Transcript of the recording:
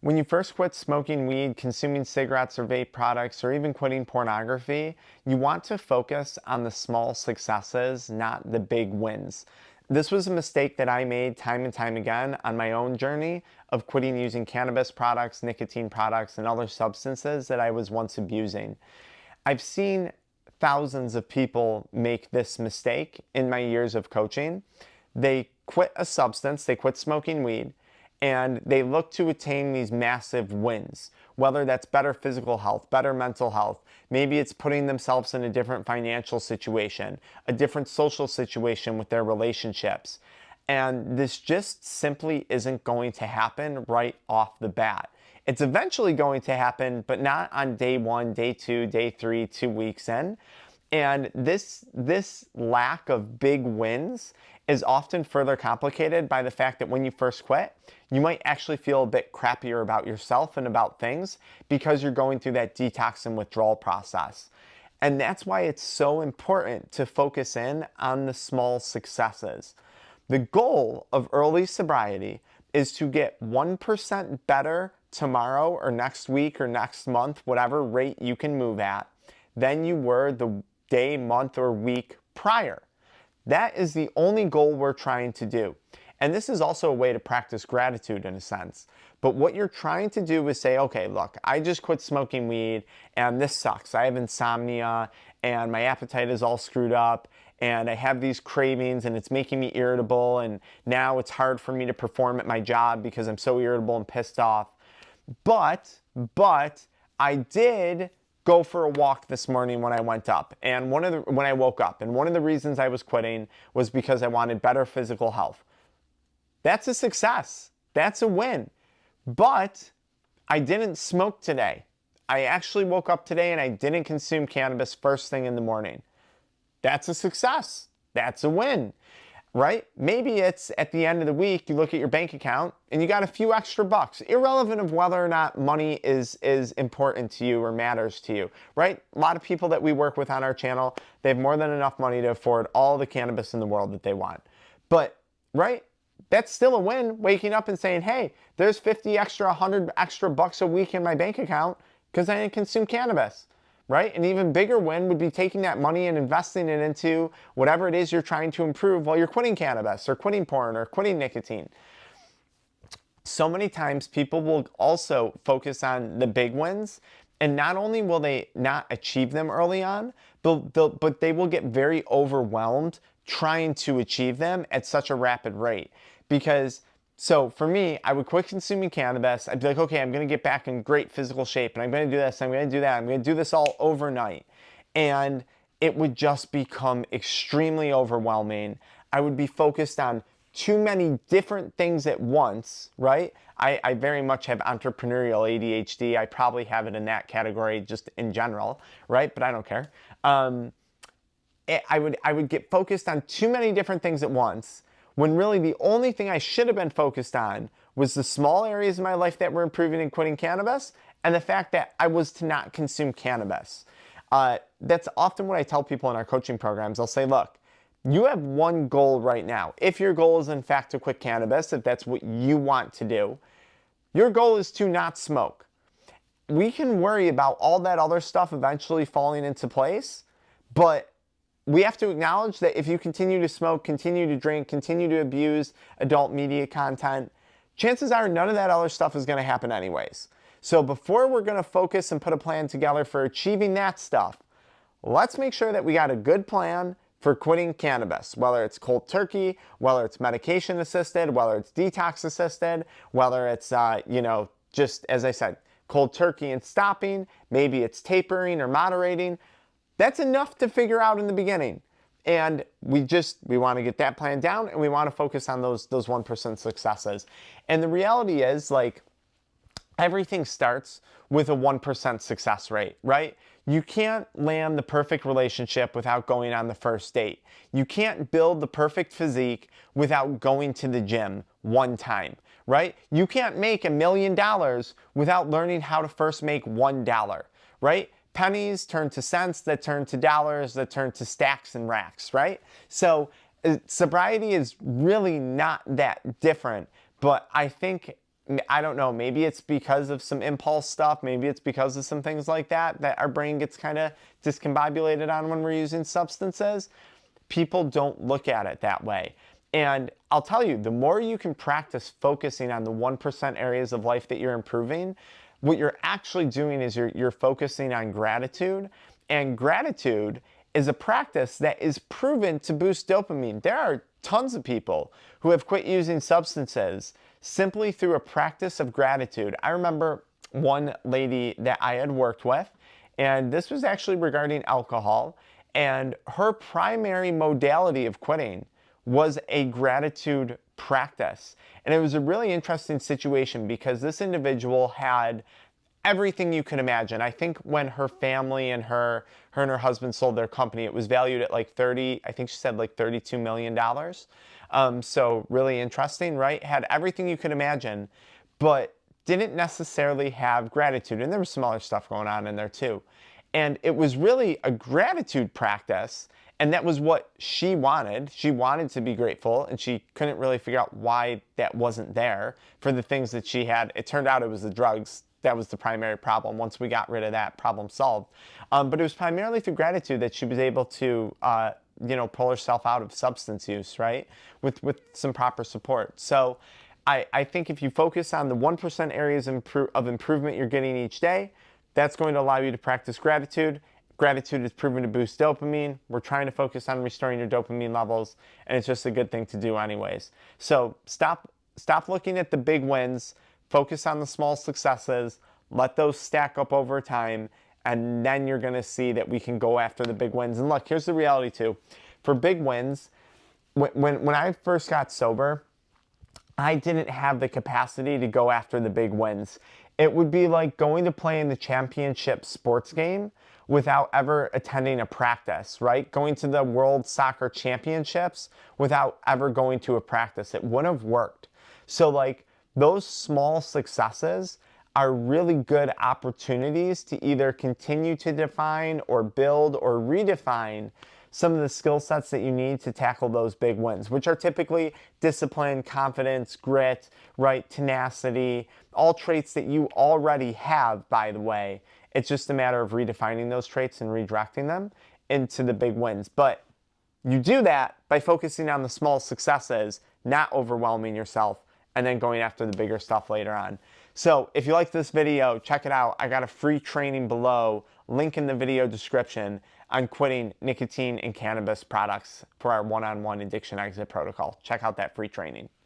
When you first quit smoking weed, consuming cigarettes or vape products, or even quitting pornography, you want to focus on the small successes, not the big wins. This was a mistake that I made time and time again on my own journey of quitting using cannabis products, nicotine products, and other substances that I was once abusing. I've seen thousands of people make this mistake in my years of coaching. They quit a substance, they quit smoking weed, and they look to attain these massive wins, whether that's better physical health, better mental health. Maybe it's putting themselves in a different financial situation, a different social situation with their relationships. And this just simply isn't going to happen right off the bat. It's eventually going to happen, but not on day one, day two, day three, 2 weeks in. And this lack of big wins is often further complicated by the fact that when you first quit, you might actually feel a bit crappier about yourself and about things because you're going through that detox and withdrawal process. And that's why it's so important to focus in on the small successes. The goal of early sobriety is to get 1% better tomorrow or next week or next month, whatever rate you can move at, than you were the day, month, or week prior. That is the only goal we're trying to do. And this is also a way to practice gratitude in a sense. But what you're trying to do is say, okay, look, I just quit smoking weed and this sucks. I have insomnia and my appetite is all screwed up and I have these cravings and it's making me irritable and now it's hard for me to perform at my job because I'm so irritable and pissed off. But I did go for a walk this morning when I went up and when I woke up, and one of the reasons I was quitting was because I wanted better physical health. That's a success. That's a win. But I didn't smoke today. I actually woke up today and I didn't consume cannabis first thing in the morning. That's a success. That's a win, right? Maybe it's at the end of the week, you look at your bank account and you got a few extra bucks, irrelevant of whether or not money is important to you or matters to you, right? A lot of people that we work with on our channel, they have more than enough money to afford all the cannabis in the world that they want. But, right? That's still a win, waking up and saying, hey, there's 50 extra, 100 extra bucks a week in my bank account because I didn't consume cannabis, right? An even bigger win would be taking that money and investing it into whatever it is you're trying to improve while you're quitting cannabis or quitting porn or quitting nicotine. So many times people will also focus on the big wins, and not only will they not achieve them early on, but they will get very overwhelmed trying to achieve them at such a rapid rate. Because, so for me, I would quit consuming cannabis. I'd be like, okay, I'm going to get back in great physical shape, and I'm going to do this, I'm going to do that, I'm going to do this all overnight. And it would just become extremely overwhelming. I would be focused on too many different things at once, right? I very much have entrepreneurial ADHD. I probably have it in that category just in general, right? But I don't care. I would get focused on too many different things at once, when really the only thing I should have been focused on was the small areas of my life that were improving in quitting cannabis and the fact that I was to not consume cannabis. That's often what I tell people in our coaching programs. I'll say, look, you have one goal right now. If your goal is in fact to quit cannabis, if that's what you want to do, your goal is to not smoke. We can worry about all that other stuff eventually falling into place, but we have to acknowledge that if you continue to smoke, continue to drink, continue to abuse adult media content, chances are none of that other stuff is going to happen anyways. So before we're going to focus and put a plan together for achieving that stuff, let's make sure that we got a good plan for quitting cannabis, whether it's cold turkey, whether it's medication assisted, whether it's detox assisted, whether it's, just as I said, cold turkey and stopping, maybe it's tapering or moderating. That's enough to figure out in the beginning. And we want to get that plan down and we want to focus on those 1% successes. And the reality is, like, everything starts with a 1% success rate, right? You can't land the perfect relationship without going on the first date. You can't build the perfect physique without going to the gym one time, right? You can't make $1 million without learning how to first make $1, right? Pennies turn to cents, that turn to dollars, that turn to stacks and racks, right? So sobriety is really not that different, but I think I don't know, maybe it's because of some impulse stuff, maybe it's because of some things like that that our brain gets kind of discombobulated on when we're using substances. People don't look at it that way. And I'll tell you, the more you can practice focusing on the 1% areas of life that you're improving, what you're actually doing is you're focusing on gratitude. And gratitude is a practice that is proven to boost dopamine. There are tons of people who have quit using substances simply through a practice of gratitude. I remember one lady that I had worked with, and this was actually regarding alcohol, and her primary modality of quitting was a gratitude practice. And it was a really interesting situation because this individual had everything you could imagine. I think when her family and her and her husband sold their company, it was valued at like I think she said like $32 million. So really interesting, right? Had everything you could imagine, but didn't necessarily have gratitude. And there was some other stuff going on in there too. And it was really a gratitude practice. And that was what she wanted. She wanted to be grateful, and she couldn't really figure out why that wasn't there for the things that she had. It turned out it was the drugs that was the primary problem. Once we got rid of that, problem solved. But it was primarily through gratitude that she was able to, pull herself out of substance use, right? With some proper support. So I think if you focus on the 1% areas of improvement you're getting each day, that's going to allow you to practice gratitude. Gratitude is proven to boost dopamine. We're trying to focus on restoring your dopamine levels, and it's just a good thing to do anyways. So stop looking at the big wins. Focus on the small successes. Let those stack up over time, and then you're going to see that we can go after the big wins. And look, here's the reality too. For big wins, when I first got sober, I didn't have the capacity to go after the big wins. It would be like going to play in the championship sports game without ever attending a practice, right? Going to the World Soccer Championships without ever going to a practice. It wouldn't have worked. So like those small successes are really good opportunities to either continue to define or build or redefine some of the skill sets that you need to tackle those big wins, which are typically discipline, confidence, grit, right, tenacity, all traits that you already have, by the way. It's just a matter of redefining those traits and redirecting them into the big wins. But you do that by focusing on the small successes, not overwhelming yourself, and then going after the bigger stuff later on. So if you like this video, check it out. I got a free training below, link in the video description, on quitting nicotine and cannabis products for our one-on-one addiction exit protocol. Check out that free training.